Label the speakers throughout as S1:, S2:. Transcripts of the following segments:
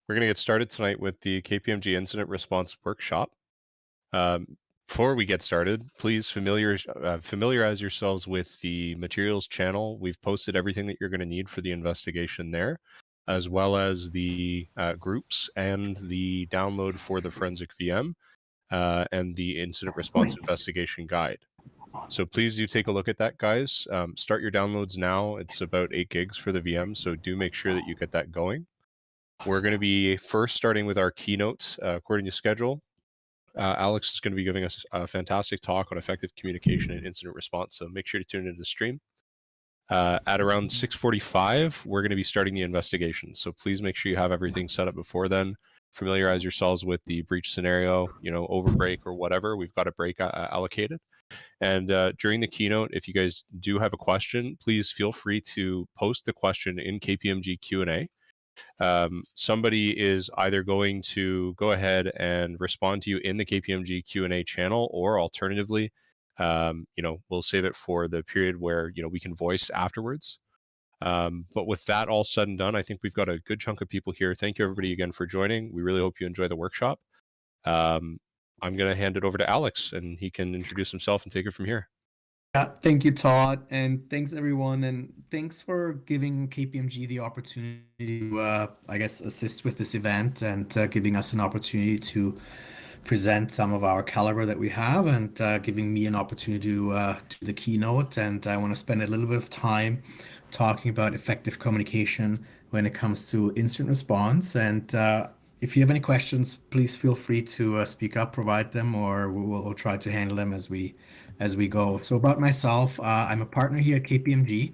S1: We're going to get started tonight with the KPMG Incident Response Workshop. Before we get started, please familiarize yourselves with the materials channel. We've posted everything that you're going to need for the investigation there, as well as the groups and the download for the forensic VM and the incident response investigation guide. So please do take a look at that, guys. Start your downloads now. It's about 8 gigs for the VM, so do make sure that you get that going. We're going to be first starting with our keynote according to schedule. Alex is going to be giving us a fantastic talk on effective communication and incident response, so make sure to tune into the stream. At around 6:45, we're going to be starting the investigation, so please make sure you have everything set up before then. Familiarize yourselves with the breach scenario, over break or whatever. We've got a break allocated. And during the keynote, if you guys do have a question, please feel free to post the question in KPMG Q&A. Somebody is either going to go ahead and respond to you in the KPMG Q&A channel, or alternatively, we'll save it for the period where, we can voice afterwards. But with that all said and done, I think we've got a good chunk of people here. Thank you everybody again for joining. We really hope you enjoy the workshop. I'm going to hand it over to Alex and he can introduce himself and take it from here.
S2: Thank you, Todd, and thanks everyone, and thanks for giving KPMG the opportunity to, assist with this event and giving us an opportunity to present some of our caliber that we have, and giving me an opportunity to do the keynote. And I want to spend a little bit of time talking about effective communication when it comes to incident response. And if you have any questions, please feel free to speak up, provide them, or we'll try to handle them as we go. So about myself, I'm a partner here at KPMG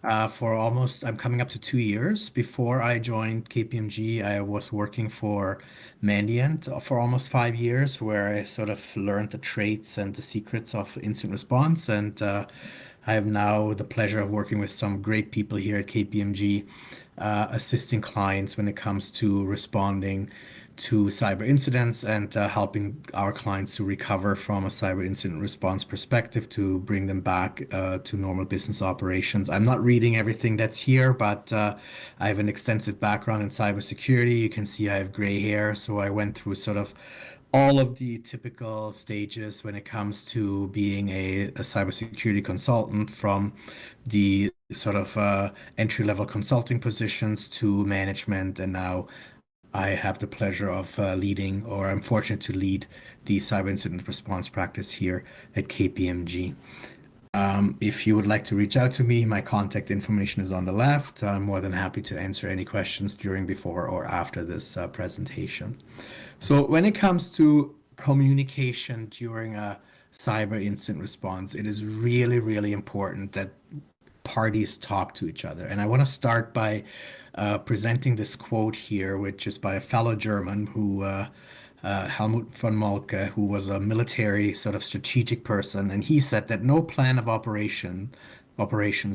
S2: I'm coming up to 2 years. Before I joined KPMG, I was working for Mandiant for almost 5 years, where I sort of learned the traits and the secrets of incident response. And I have now the pleasure of working with some great people here at KPMG, assisting clients when it comes to responding to cyber incidents and helping our clients to recover from a cyber incident response perspective to bring them back to normal business operations. I'm not reading everything that's here, but I have an extensive background in cybersecurity. You can see I have gray hair, so I went through sort of all of the typical stages when it comes to being a cybersecurity consultant, from the sort of entry-level consulting positions to management, and now I have the pleasure of leading, or I'm fortunate to lead, the cyber incident response practice here at KPMG. If you would like to reach out to me, my contact information is on the left. I'm more than happy to answer any questions during, before, or after this presentation. So when it comes to communication during a cyber incident response, it is really, really important that parties talk to each other. And I want to start by presenting this quote here, which is by a fellow German who Helmut von Moltke, who was a military sort of strategic person. And he said that no plan of operations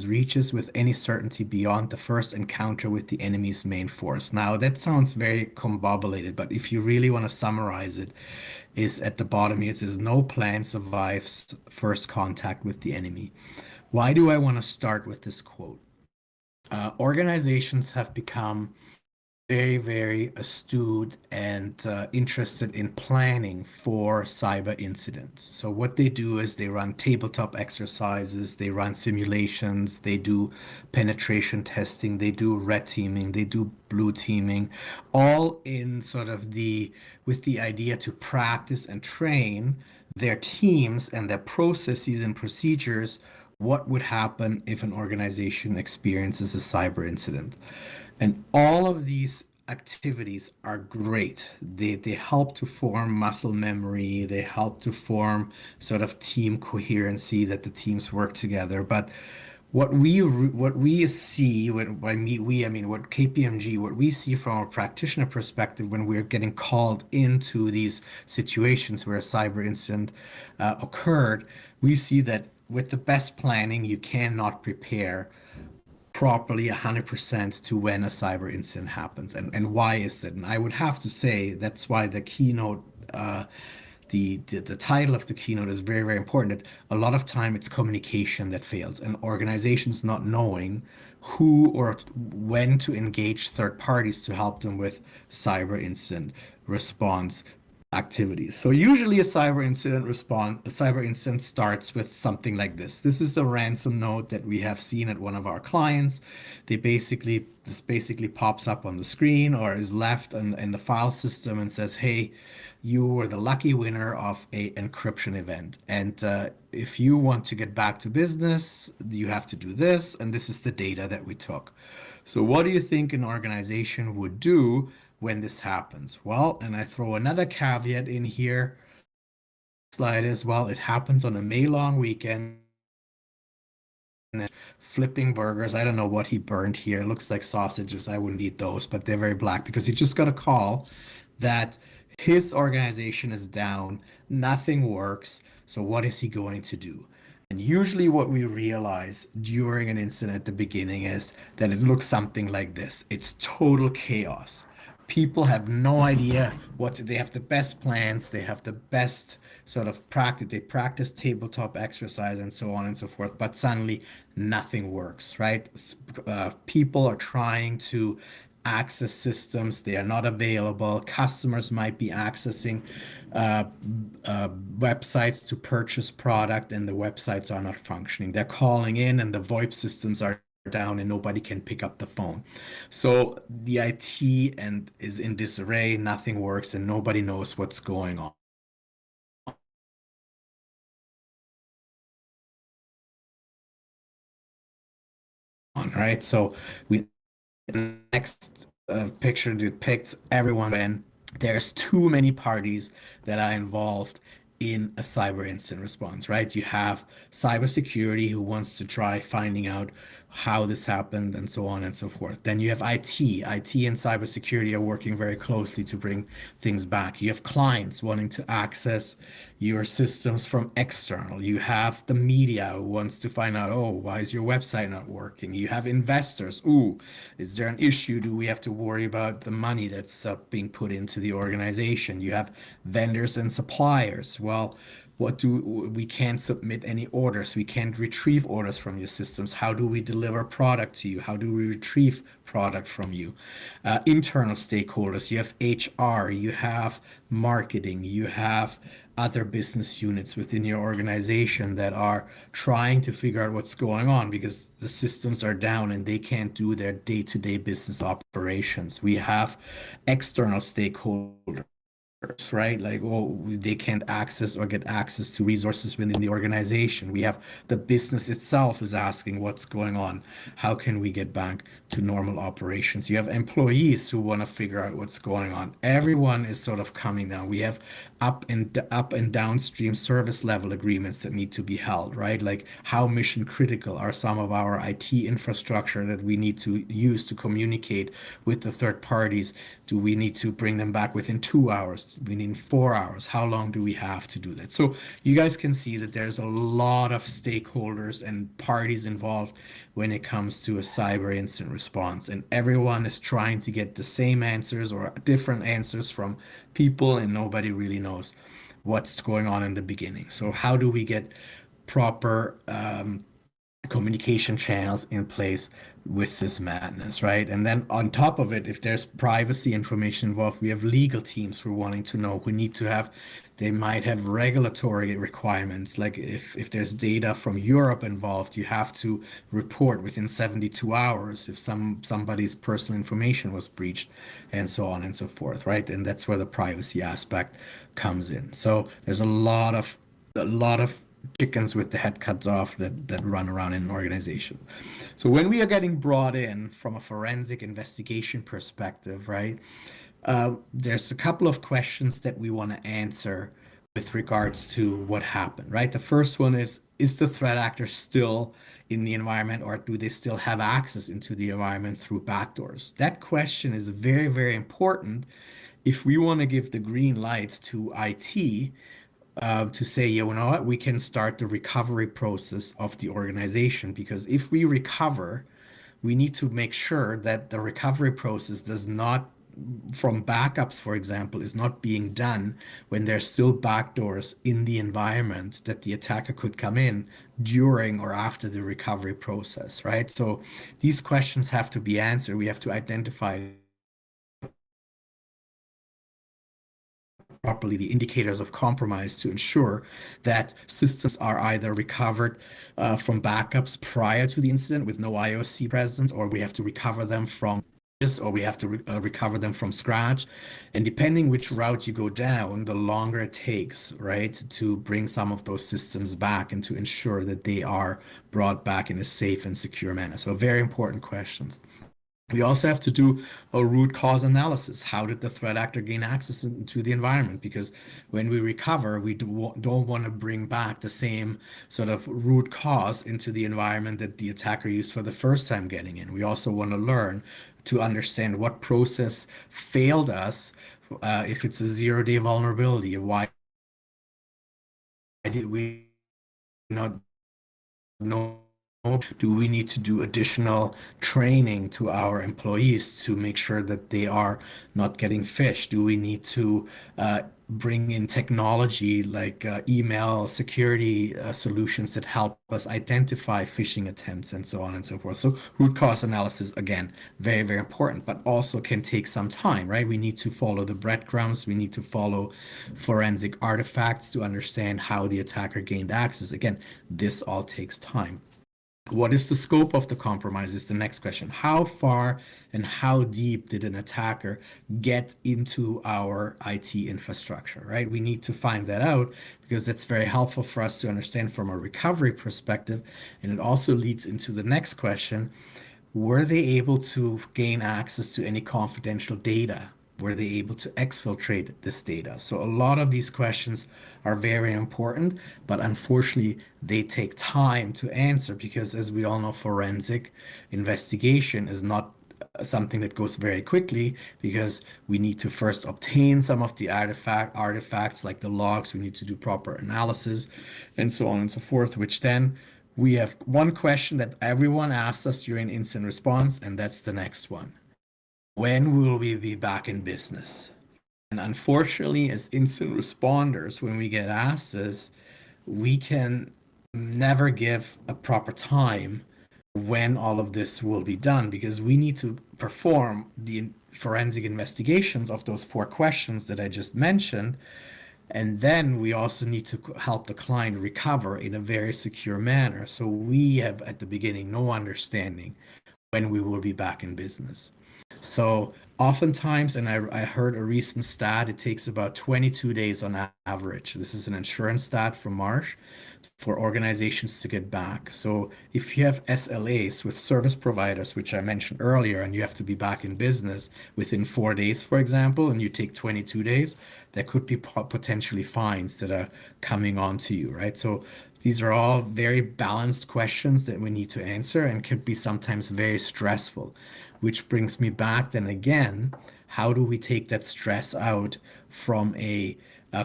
S2: reaches with any certainty beyond the first encounter with the enemy's main force. Now, that sounds very combobulated, but if you really want to summarize it, is at the bottom here, it says no plan survives first contact with the enemy. Why do I want to start with this quote? Organizations have become very, very astute and interested in planning for cyber incidents. So what they do is they run tabletop exercises, they run simulations, they do penetration testing, they do red teaming, they do blue teaming, all in sort of with the idea to practice and train their teams and their processes and procedures. What would happen if an organization experiences a cyber incident? And all of these activities are great. They help to form muscle memory. They help to form sort of team coherency, that the teams work together. But what we see, what KPMG, what we see from a practitioner perspective when we're getting called into these situations where a cyber incident occurred, we see that with the best planning, you cannot prepare properly 100% to when a cyber incident happens. And why is that? And I would have to say that's why the keynote the title of the keynote is very, very important. That a lot of time it's communication that fails, and organizations not knowing who or when to engage third parties to help them with cyber incident response activities. So usually a cyber incident starts with something like this. This is a ransom note that we have seen at one of our clients. This basically pops up on the screen or is left in the file system and says, hey, you were the lucky winner of a encryption event. And if you want to get back to business, you have to do this. And this is the data that we took. So what do you think an organization would do when this happens? Well, and I throw another caveat in here, slide as well. It happens on a May long weekend. Flipping burgers. I don't know what he burned here. It looks like sausages. I wouldn't eat those, but they're very black because he just got a call that his organization is down, nothing works. So what is he going to do? And usually what we realize during an incident at the beginning is that it looks something like this. It's total chaos. People have no idea they have the best plans, they have the best sort of practice, they practice tabletop exercise and so on and so forth, but suddenly nothing works, right? People are trying to access systems, they are not available. Customers might be accessing websites to purchase product, and the websites are not functioning. They're calling in and the VoIP systems are down and nobody can pick up the phone. So the IT is in disarray, nothing works, and nobody knows what's going on. Right? So the next picture depicts everyone when there's too many parties that are involved in a cyber incident response, right? You have cybersecurity who wants to try finding out how this happened and so on and so forth. Then you have IT. IT and cybersecurity are working very closely to bring things back. You have clients wanting to access your systems from external. You have the media who wants to find out, oh, why is your website not working? You have investors. Ooh, is there an issue? Do we have to worry about the money that's being put into the organization? You have vendors and suppliers. Well, we can't submit any orders. We can't retrieve orders from your systems. How do we deliver product to you? How do we retrieve product from you? Internal stakeholders. You have HR, you have marketing, you have other business units within your organization that are trying to figure out what's going on because the systems are down and they can't do their day-to-day business operations. We have external stakeholders, right? Like, oh, they can't access or get access to resources within the organization. We have the business itself is asking what's going on. How can we get back to normal operations? You have employees who want to figure out what's going on. Everyone is sort of coming down. We have up and downstream service level agreements that need to be held, right? Like how mission critical are some of our IT infrastructure that we need to use to communicate with the third parties? Do we need to bring them back within 2 hours? We need 4 hours. How long do we have to do that? So you guys can see that there's a lot of stakeholders and parties involved when it comes to a cyber incident response, and everyone is trying to get the same answers or different answers from people, and nobody really knows what's going on in the beginning. So how do we get proper communication channels in place with this madness, right? And then on top of it, if there's privacy information involved, we have legal teams who are wanting to know. They might have regulatory requirements, like if there's data from Europe involved, you have to report within 72 hours if somebody's personal information was breached, and so on and so forth, right? And that's where the privacy aspect comes in. So there's a lot of chickens with the head cuts off that run around in an organization. So when we are getting brought in from a forensic investigation perspective, right, there's a couple of questions that we want to answer with regards to what happened, right? The first one is the threat actor still in the environment, or do they still have access into the environment through backdoors? That question is very, very important if we want to give the green lights to IT to say, you know what, we can start the recovery process of the organization. Because if we recover, we need to make sure that the recovery process does not from backups, for example, is not being done when there's still backdoors in the environment that the attacker could come in during or after the recovery process, right? So these questions have to be answered. We have to identify properly the indicators of compromise to ensure that systems are either recovered from backups prior to the incident with no IOC present, or we have to recover them from or we have to recover them from scratch. And depending which route you go down, the longer it takes, right, to bring some of those systems back and to ensure that they are brought back in a safe and secure manner. So very important questions. We also have to do a root cause analysis. How did the threat actor gain access into the environment? Because when we recover, we don't want to bring back the same sort of root cause into the environment that the attacker used for the first time getting in. We also want to learn to understand what process failed us. If it's a zero-day vulnerability, why did we not know? Do we need to do additional training to our employees to make sure that they are not getting phished? Do we need to bring in technology like email security solutions that help us identify phishing attempts and so on and so forth? So root cause analysis, again, very, very important, but also can take some time, right? We need to follow the breadcrumbs. We need to follow forensic artifacts to understand how the attacker gained access. Again, this all takes time. What is the scope of the compromise is the next question. How far and how deep did an attacker get into our IT infrastructure, right? We need to find that out because that's very helpful for us to understand from a recovery perspective. And it also leads into the next question. Were they able to gain access to any confidential data? Were they able to exfiltrate this data? So a lot of these questions are very important, but unfortunately, they take time to answer because, as we all know, forensic investigation is not something that goes very quickly because we need to first obtain some of the artifacts like the logs. We need to do proper analysis and so on and so forth, which then we have one question that everyone asks us during incident response, and that's the next one. When will we be back in business? And unfortunately, as incident responders, when we get asked this, we can never give a proper time when all of this will be done because we need to perform the forensic investigations of those 4 questions that I just mentioned. And then we also need to help the client recover in a very secure manner. So we have at the beginning no understanding when we will be back in business. So oftentimes, and I heard a recent stat, it takes about 22 days on average. This is an insurance stat from Marsh for organizations to get back. So if you have SLAs with service providers, which I mentioned earlier, and you have to be back in business within 4 days, for example, and you take 22 days, there could be potentially fines that are coming on to you, right? So these are all very balanced questions that we need to answer and can be sometimes very stressful, which brings me back then again, how do we take that stress out from a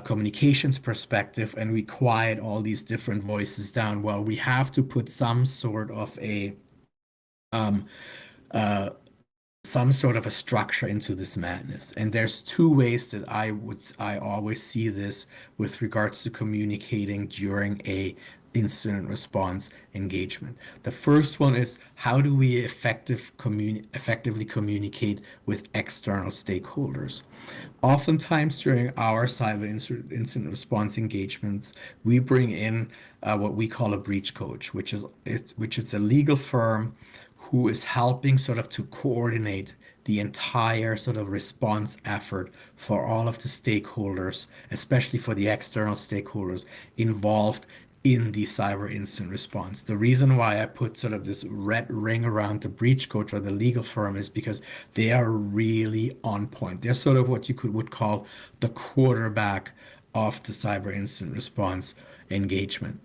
S2: communications perspective and we quiet all these different voices down? Well, we have to put some sort of a structure into this madness. And there's 2 ways that I always see this with regards to communicating during a incident response engagement. The first one is how do we effectively communicate with external stakeholders? Oftentimes during our cyber incident response engagements, we bring in what we call a breach coach, which is a legal firm who is helping sort of to coordinate the entire sort of response effort for all of the stakeholders, especially for the external stakeholders involved in the cyber incident response. The reason why I put sort of this red ring around the breach coach or the legal firm is because they are really on point. They're sort of what you would call the quarterback of the cyber incident response engagement.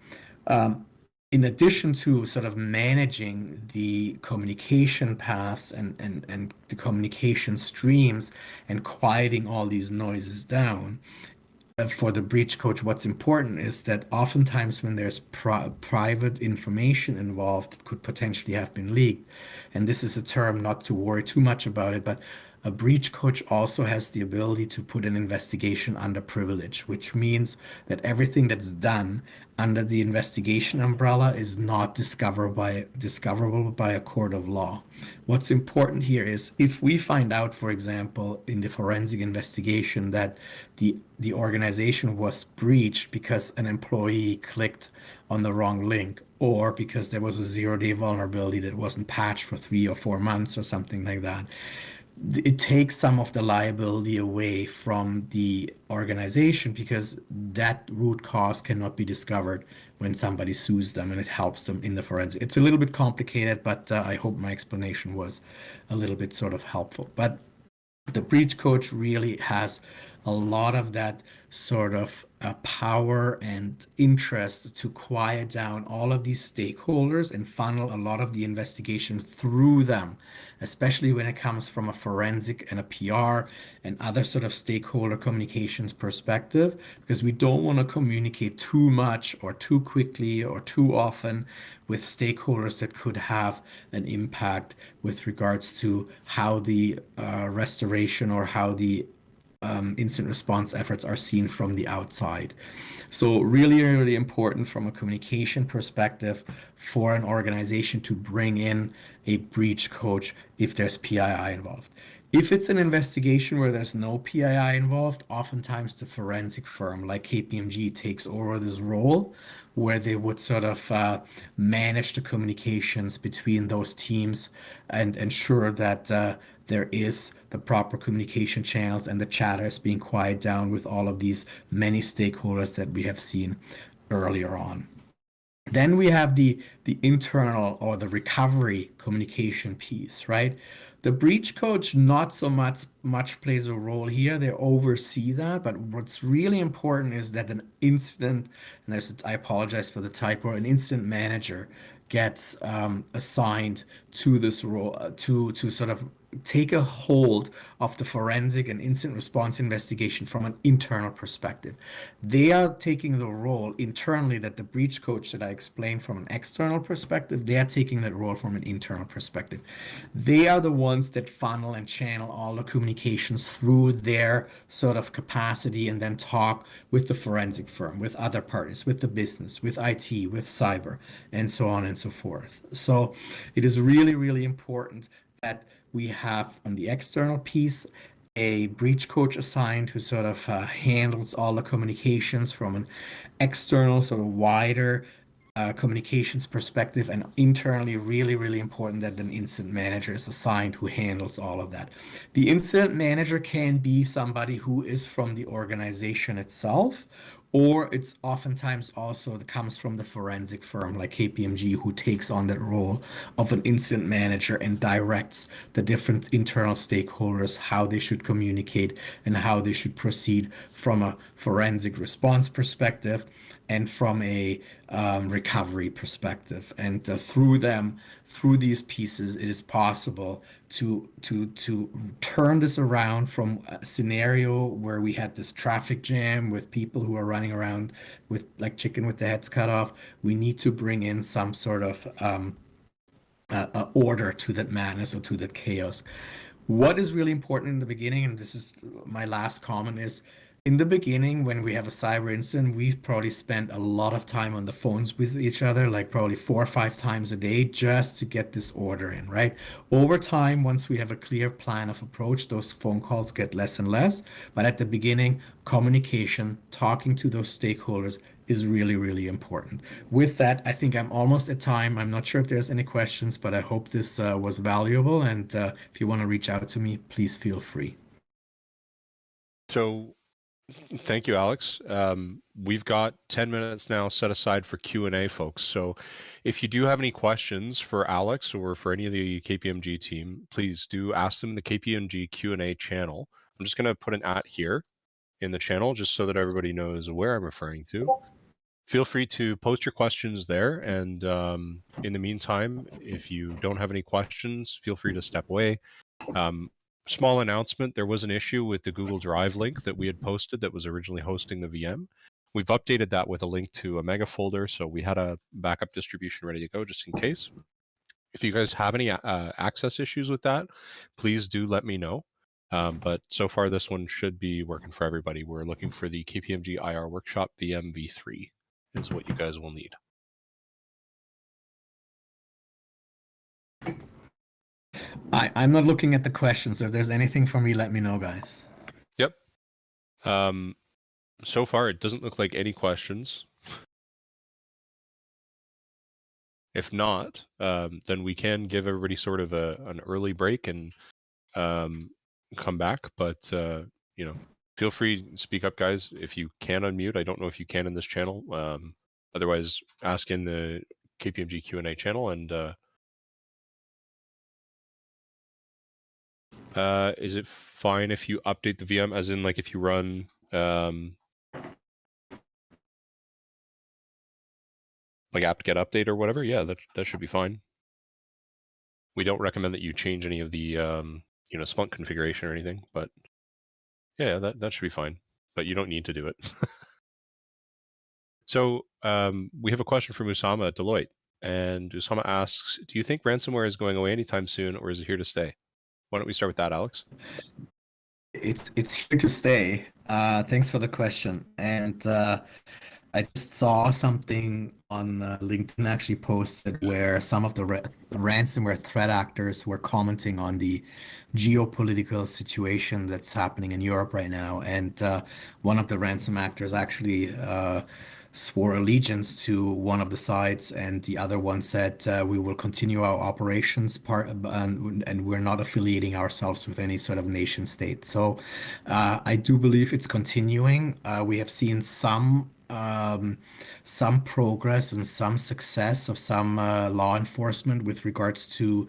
S2: In addition to sort of managing the communication paths and the communication streams and quieting all these noises down, for the breach coach, what's important is that oftentimes when there's private information involved that could potentially have been leaked, and this is a term not to worry too much about it, but A breach coach also has the ability to put an investigation under privilege, which means that everything that's done under the investigation umbrella is not discoverable by a court of law. What's important here is if we find out, for example, in the forensic investigation that the organization was breached because an employee clicked on the wrong link or because there was a zero-day vulnerability that wasn't patched for 3 or 4 months or something like that, it takes some of the liability away from the organization because that root cause cannot be discovered when somebody sues them, and it helps them in the forensic. It's a little bit complicated, but I hope my explanation was a little bit sort of helpful. But the breach coach really has a lot of that sort of power and interest to quiet down all of these stakeholders and funnel a lot of the investigation through them, especially when it comes from a forensic and a PR and other sort of stakeholder communications perspective, because we don't want to communicate too much or too quickly or too often with stakeholders that could have an impact with regards to how the restoration or how the incident response efforts are seen from the outside. So really, really important from a communication perspective for an organization to bring in a breach coach if there's PII involved. If it's an investigation where there's no PII involved, oftentimes the forensic firm like KPMG takes over this role where they would sort of manage the communications between those teams and ensure that there is the proper communication channels and the chatter is being quieted down with all of these many stakeholders that we have seen earlier on. Then we have the internal or the recovery communication piece, right? The breach coach not so much plays a role here. They oversee that, but what's really important is that an incident, and I apologize for the typo, an incident manager gets assigned to this role to sort of take a hold of the forensic and incident response investigation from an internal perspective. They are taking the role internally that the breach coach that I explained from an external perspective, they are taking that role from an internal perspective. They are the ones that funnel and channel all the communications through their sort of capacity and then talk with the forensic firm, with other parties, with the business, with IT, with cyber, and so on and so forth. So it is really, really important that we have on the external piece a breach coach assigned who sort of handles all the communications from an external sort of wider communications perspective, and internally really, really important that an incident manager is assigned who handles all of that. The incident manager can be somebody who is from the organization itself, or it's oftentimes also that comes from the forensic firm like KPMG, who takes on that role of an incident manager and directs the different internal stakeholders how they should communicate and how they should proceed from a forensic response perspective and from a recovery perspective. And through these pieces, it is possible to turn this around from a scenario where we had this traffic jam with people who are running around with like chicken with the heads cut off. We need to bring in some sort of order to that madness or to that chaos. What is really important in the beginning, and this is my last comment, is in the beginning, when we have a cyber incident, we probably spend a lot of time on the phones with each other, like probably 4 or 5 times a day, just to get this order in, right? Over time, once we have a clear plan of approach, those phone calls get less and less. But at the beginning, communication, talking to those stakeholders is really, really important. With that, I think I'm almost at time. I'm not sure if there's any questions, but I hope this was valuable. And if you want to reach out to me, please feel free.
S1: So thank you, Alex. We've got 10 minutes now set aside for Q&A, folks. So if you do have any questions for Alex or for any of the KPMG team, please do ask them in the KPMG Q&A channel. I'm just going to put an @ here in the channel just so that everybody knows where I'm referring to. Feel free to post your questions there. And in the meantime, if you don't have any questions, feel free to step away. Small announcement, there was an issue with the Google Drive link that we had posted that was originally hosting the VM. We've updated that with a link to a mega folder, so we had a backup distribution ready to go just in case. If you guys have any access issues with that, please do let me know. But so far, this one should be working for everybody. We're looking for the KPMG IR Workshop VM-v3 is what you guys will need.
S2: I'm not looking at the questions, so if there's anything for me, let me know, guys.
S1: Yep. So far, it doesn't look like any questions. If not, then we can give everybody sort of an early break and come back. But feel free to speak up, guys, if you can unmute. I don't know if you can in this channel. Otherwise, ask in the KPMG Q&A channel. And is it fine if you update the VM, as in like if you run like apt-get update or whatever? Yeah, that should be fine. We don't recommend that you change any of the Splunk configuration or anything, but yeah, that should be fine. But you don't need to do it. So we have a question from Usama at Deloitte, and Usama asks, "Do you think ransomware is going away anytime soon, or is it here to stay?" Why don't we start with that, Alex?
S2: It's here to stay. Thanks for the question. And I just saw something on LinkedIn actually posted where some of the ransomware threat actors were commenting on the geopolitical situation that's happening in Europe right now. And one of the ransom actors actually swore allegiance to one of the sides, and the other one said, "We will continue our operations and we're not affiliating ourselves with any sort of nation state." So I do believe it's continuing. We have seen some progress and some success of some law enforcement with regards to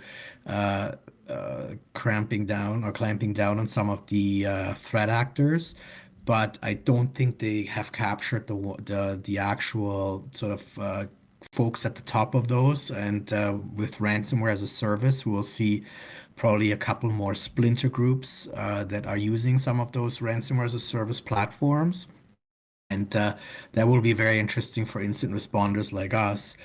S2: clamping down on some of the threat actors, but I don't think they have captured the actual sort of folks at the top of those. And with ransomware as a service, we'll see probably a couple more splinter groups that are using some of those ransomware as a service platforms. And that will be very interesting for incident responders like us,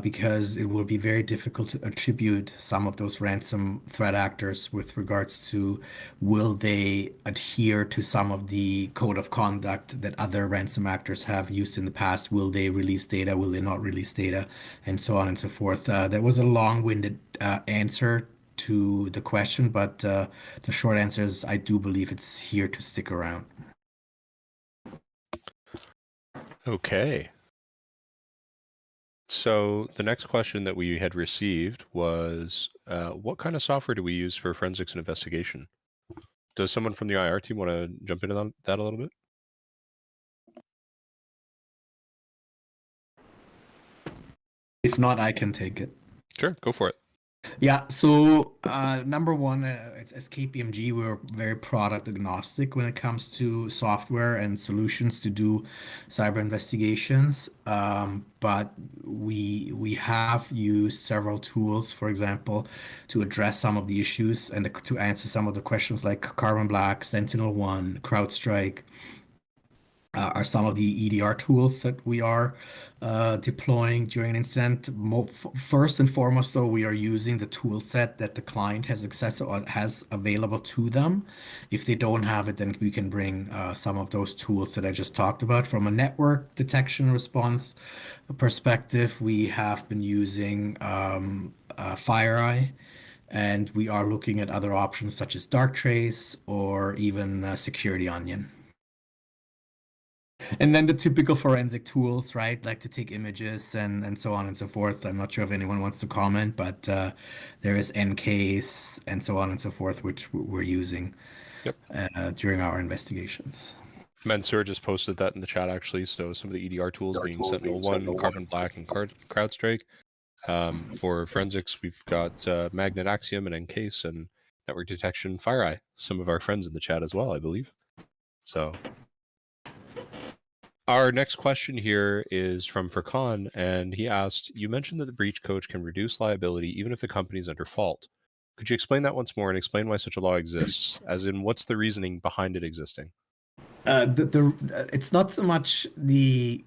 S2: because it will be very difficult to attribute some of those ransom threat actors with regards to will they adhere to some of the code of conduct that other ransom actors have used in the past. Will they release data? Will they not release data? And so on and so forth. That was a long-winded answer to the question, but the short answer is I do believe it's here to stick around.
S1: Okay. So the next question that we had received was, what kind of software do we use for forensics and investigation? Does someone from the IR team want to jump into that a little bit?
S2: If not, I can take it.
S1: Sure, go for it.
S2: Yeah, so number one, as KPMG, we're very product agnostic when it comes to software and solutions to do cyber investigations. But we have used several tools, for example, to address some of the issues and to answer some of the questions like Carbon Black, SentinelOne, CrowdStrike. Are some of the EDR tools that we are deploying during an incident. First and foremost, though, we are using the tool set that the client has access or has available to them. If they don't have it, then we can bring some of those tools that I just talked about. From a network detection response perspective, we have been using FireEye. And we are looking at other options such as Darktrace or even Security Onion. And then the typical forensic tools, right? Like to take images and so on and so forth. I'm not sure if anyone wants to comment, but there is NCase and so on and so forth, which we're using during our investigations.
S1: Mansoor just posted that in the chat, actually. So some of the EDR tools being SentinelOne, Carbon Black, and CrowdStrike. For forensics, we've got Magnet Axiom and NCase, and network detection, FireEye. Some of our friends in the chat as well, I believe. So our next question here is from Furkan, and he asked, you mentioned that the breach coach can reduce liability even if the company is under fault. Could you explain that once more and explain why such a law exists? As in, what's the reasoning behind it existing?
S2: It's not so much the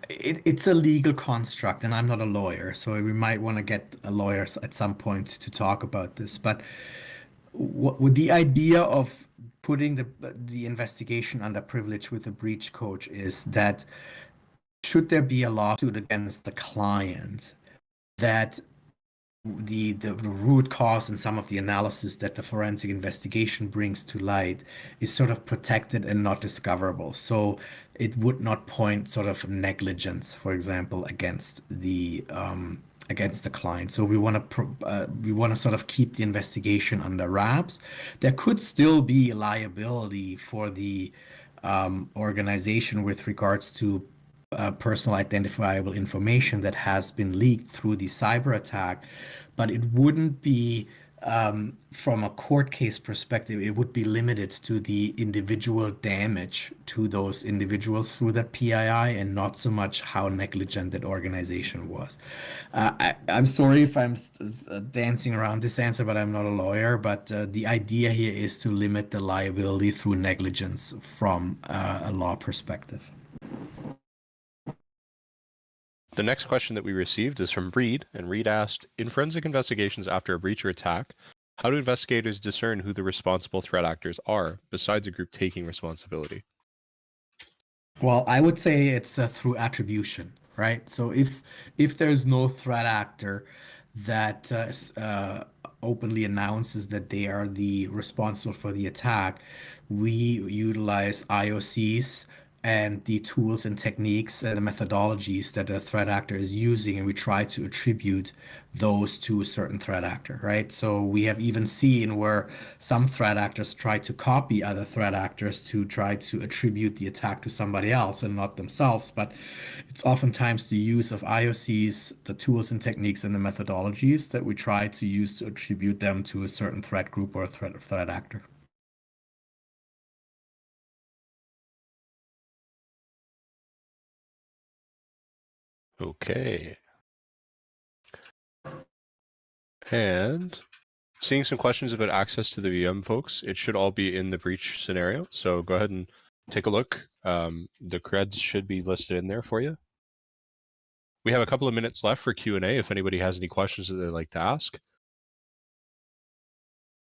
S2: it's a legal construct, and I'm not a lawyer, so we might want to get a lawyer at some point to talk about this. But with the idea of putting the investigation under privilege with a breach coach is that should there be a lawsuit against the client, that the root cause and some of the analysis that the forensic investigation brings to light is sort of protected and not discoverable. So it would not point sort of negligence, for example, against the client. So we want to sort of keep the investigation under wraps. There could still be liability for the organization with regards to personal identifiable information that has been leaked through the cyber attack, but it wouldn't be from a court case perspective, it would be limited to the individual damage to those individuals through that PII and not so much how negligent that organization was. I'm sorry if I'm dancing around this answer, but I'm not a lawyer. But the idea here is to limit the liability through negligence from a law perspective.
S1: The next question that we received is from Reed, and Reed asked, in forensic investigations after a breach or attack, how do investigators discern who the responsible threat actors are, besides a group taking responsibility?
S2: Well, I would say it's through attribution, right? So if there's no threat actor that openly announces that they are the responsible for the attack, we utilize IOCs and the tools and techniques and the methodologies that a threat actor is using, and we try to attribute those to a certain threat actor, right? So we have even seen where some threat actors try to copy other threat actors to try to attribute the attack to somebody else and not themselves. But it's oftentimes the use of IOCs, the tools and techniques and the methodologies that we try to use to attribute them to a certain threat group or a threat actor.
S1: Okay. And seeing some questions about access to the VM, folks. It should all be in the breach scenario. So go ahead and take a look. The creds should be listed in there for you. We have a couple of minutes left for Q&A if anybody has any questions that they'd like to ask.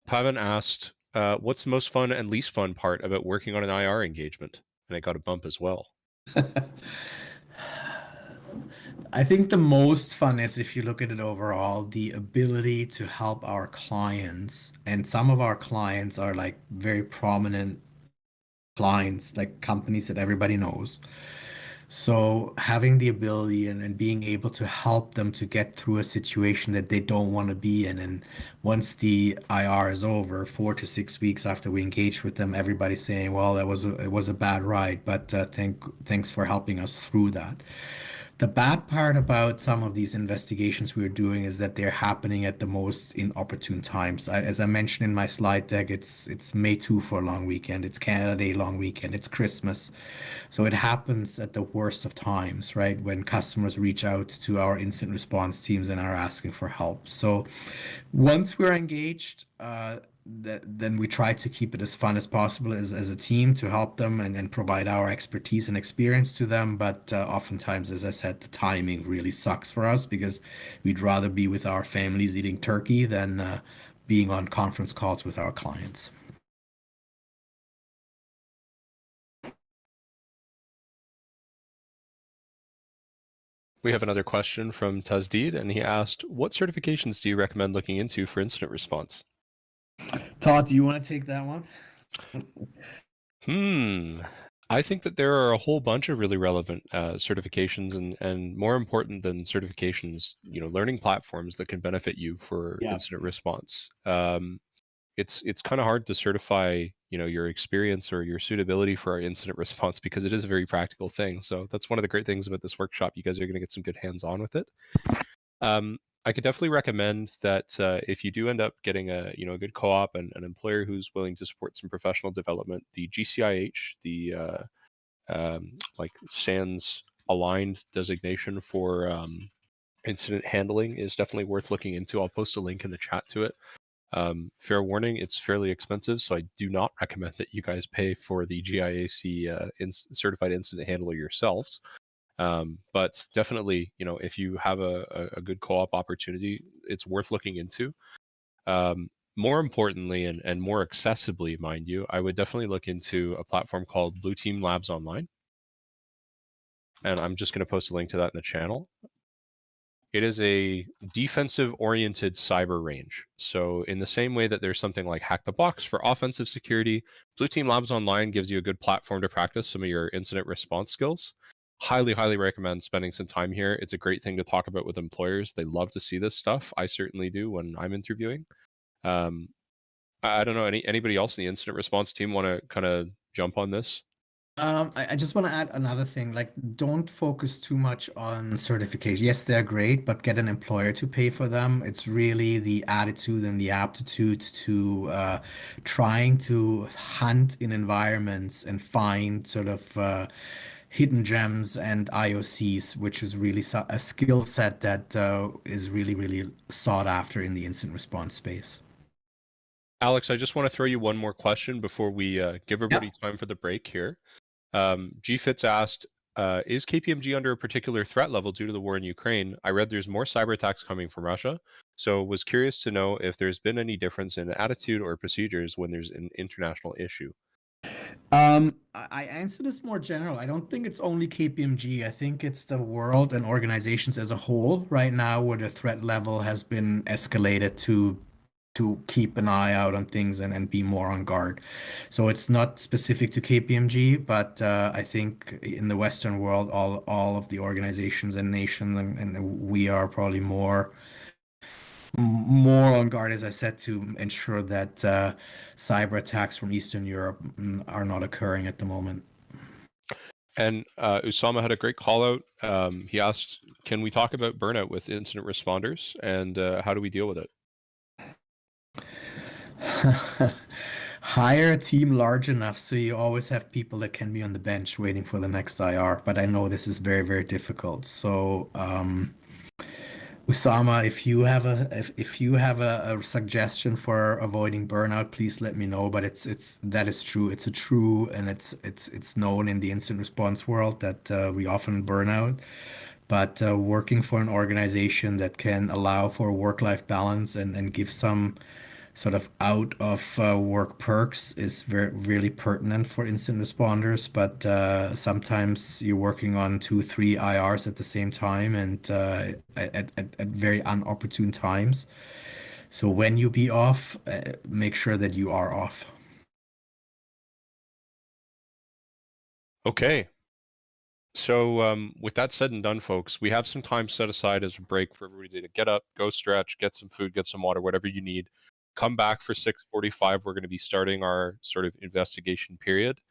S1: Pavan asked, what's the most fun and least fun part about working on an IR engagement? And it got a bump as well.
S2: I think the most fun is, if you look at it overall, the ability to help our clients. And some of our clients are like very prominent clients, like companies that everybody knows. So having the ability and being able to help them to get through a situation that they don't want to be in. And once the IR is over, 4 to 6 weeks after we engage with them, everybody's saying, well, it was a bad ride, but thanks for helping us through that. The bad part about some of these investigations we're doing is that they're happening at the most inopportune times. As I mentioned in my slide deck, it's May 2 for a long weekend, it's Canada Day long weekend, it's Christmas. So it happens at the worst of times, right? When customers reach out to our incident response teams and are asking for help. So once we're engaged, then we try to keep it as fun as possible as a team to help them and provide our expertise and experience to them. But oftentimes, as I said, the timing really sucks for us because we'd rather be with our families eating turkey than being on conference calls with our clients.
S1: We have another question from Tasdeed, and he asked, what certifications do you recommend looking into for incident response?
S2: Todd, do you want to take that one?
S1: I think that there are a whole bunch of really relevant certifications and more important than certifications, learning platforms that can benefit you for incident response. It's kind of hard to certify, your experience or your suitability for our incident response because it is a very practical thing. So that's one of the great things about this workshop. You guys are going to get some good hands-on with it. I could definitely recommend that if you do end up getting a good co-op and an employer who's willing to support some professional development, the GCIH, the SANS aligned designation for incident handling is definitely worth looking into. I'll post a link in the chat to it. Fair warning, it's fairly expensive, so I do not recommend that you guys pay for the GIAC certified incident handler yourselves. But definitely, if you have a good co-op opportunity, it's worth looking into. More importantly, and more accessibly, mind you, I would definitely look into a platform called Blue Team Labs Online. And I'm just going to post a link to that in the channel. It is a defensive-oriented cyber range. So in the same way that there's something like Hack the Box for offensive security, Blue Team Labs Online gives you a good platform to practice some of your incident response skills. Highly, highly recommend spending some time here. It's a great thing to talk about with employers. They love to see this stuff. I certainly do when I'm interviewing. Um, I don't know, anybody else in the incident response team want to kind of jump on this?
S2: I just want to add another thing. Like, don't focus too much on certification. Yes, they're great, but get an employer to pay for them. It's really the attitude and the aptitude to trying to hunt in environments and find sort of hidden gems and IOCs, which is really a skill set that is really, really sought after in the incident response space.
S1: Alex, I just want to throw you one more question before we give everybody time for the break here. GFitz asked, is KPMG under a particular threat level due to the war in Ukraine? I read there's more cyber attacks coming from Russia, so was curious to know if there's been any difference in attitude or procedures when there's an international issue.
S2: I answer this more general. I don't think it's only KPMG. I think it's the world and organizations as a whole right now where the threat level has been escalated to keep an eye out on things and be more on guard. So it's not specific to KPMG, but I think in the Western world, all of the organizations and nations and we are probably more on guard, as I said, to ensure that cyber attacks from Eastern Europe are not occurring at the moment.
S1: And Usama had a great call out. He asked, can we talk about burnout with incident responders and how do we deal with it?
S2: Hire a team large enough so you always have people that can be on the bench waiting for the next IR. But I know this is very, very difficult. So, Usama, if you have a suggestion for avoiding burnout, please let me know. But that is true. It's a true, and it's known in the incident response world that we often burn out. But working for an organization that can allow for work-life balance and give some sort of out of work perks is really pertinent for incident responders. But sometimes you're working on 2, 3 IRs at the same time and at very unopportune times. So when you be off, make sure that you are off.
S1: Okay. So with that said and done, folks, we have some time set aside as a break for everybody to get up, go stretch, get some food, get some water, whatever you need. Come back for 6:45. We're going to be starting our sort of investigation period.